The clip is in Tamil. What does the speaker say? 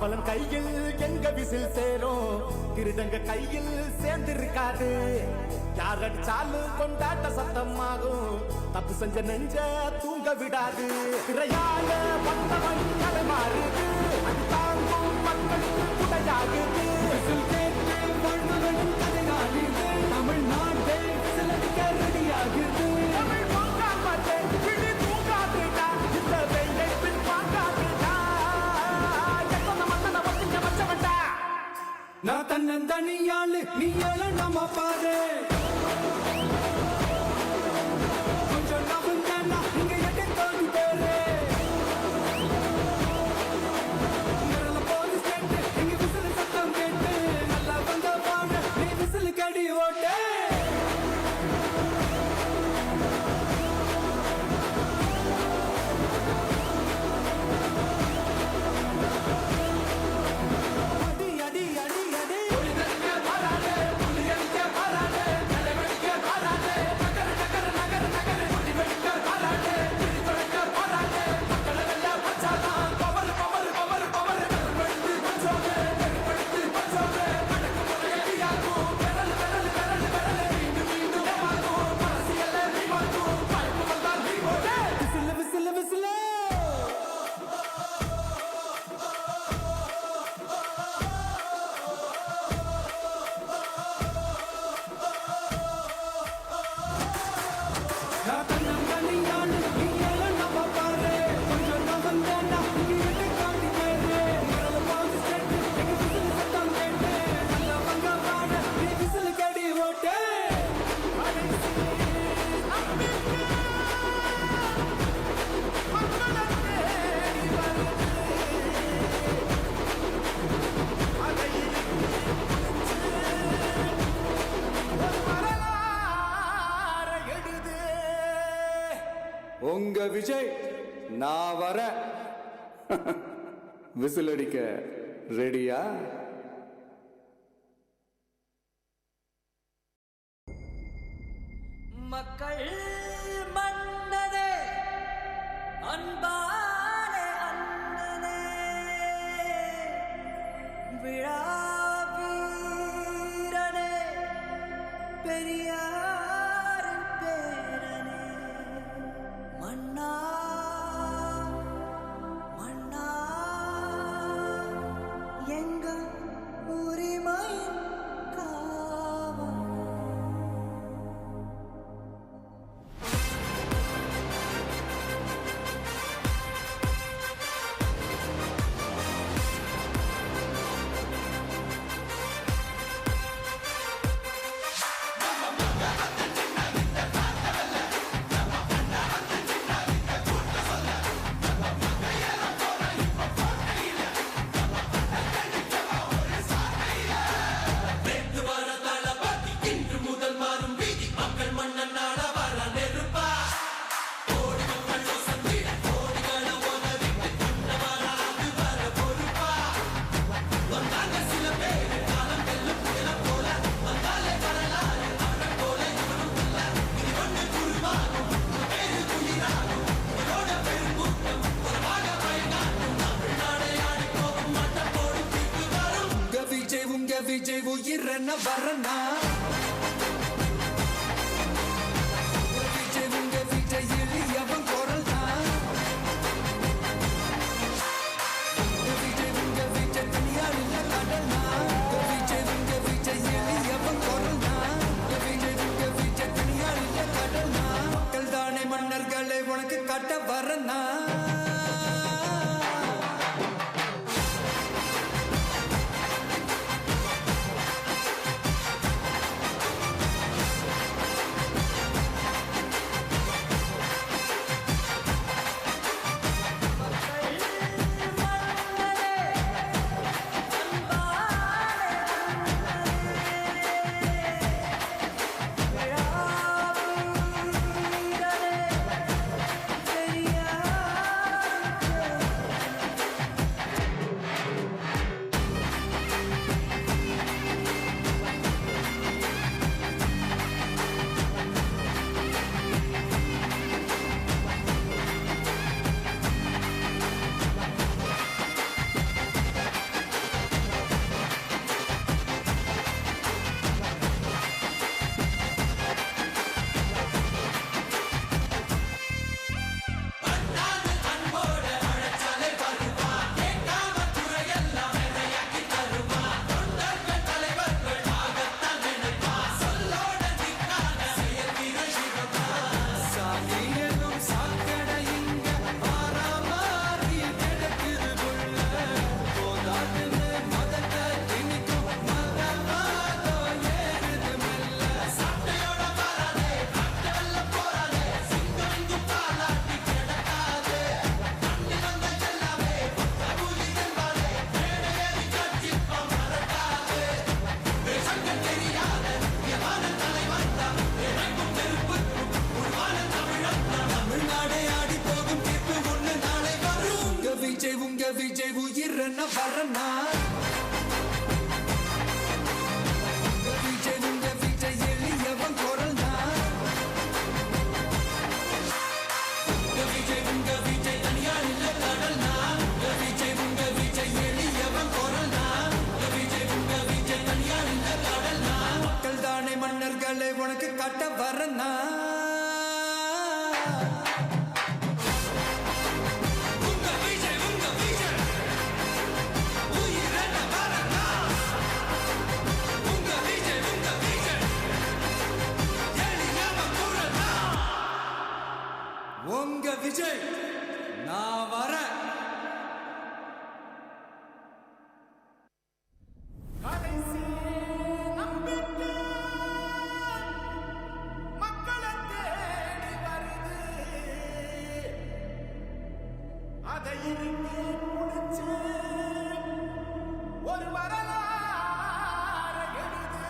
காவலன் கையில் எங்க விசில் சேரும், திருடங்க கையில் சேர்ந்திருக்காரு. யார் அடிச்சாலும் கொண்டாட்ட சத்தமாகும், தப்பு செஞ்ச நெஞ்ச தூங்க விடாது. திரையால வந்தவன் தலைமாறுது, அது தாங்கும் மக்களுக்கு குடையாகுது. வாழ்ந்தவனும் கதையாகுது, தமிழ்நாட்டை விசிலடிக்க ரெடியாகுது. தமிழ் வாங்காமட்டே கிளி தூங்காதுடா, இந்த வெள்ளை பின் வாங்காதுடா. எத்தனை மன்னனை ஒத்திங்க வச்சவன்டா. நான் தன்னந்தனியாளு, நீ ஏழ நம்ம பாரு. கொஞ்சம் நம்புங்கண்ணா, இங்க எட்டு தோண்டி பேரு. நிரல போலீஸ் கேட்டு, இங்க விசில் சத்தம் கேட்டு. நல்லா வந்த வாழ, நீ விசில் கடி ஓட்டு. உங்க விஜய் நான் வர விசில் அடிக்க ரெடியா? மக்கள் மன்னனே, அன்பானே அண்ணனே, விழா வீரனே, பெரியார் பேரனே, மன்னா மன்னா எங்கள் உரிமை காவல். விஜய் உயிரன வரனா, விஜய் உங்க விஜய் எளியவன் குரல் தான். விஜய் உங்க விஜய் தனியார் இல்ல கடனா, விஜய் உங்க விஜய் எளியவன் குரல் தான். விஜய் உங்க விஜய் தனியார் இல்ல கடனா, மக்கள் தானே மன்னர்களை உனக்கு காட்ட வரனா. வரனா விஜய் உங்க விஜய் எளியவன் குரல்னா விஜய் உங்க விஜய் தனியார் இல்ல கடல்னா விஜய் உங்க விஜய் எளியவன் குரல்னா விஜய் உங்க விஜய் தனியார் இல்ல கடல்னா மக்கள் தானே மன்னர்களை உனக்கு காட்ட வரனா உங்க விஜய் நான் வரேன் கடைசி நம்பிக்கை மக்களை தேடி வருது அதை இறுக்கி முடிச்சு ஒரு வரலாறு எழுது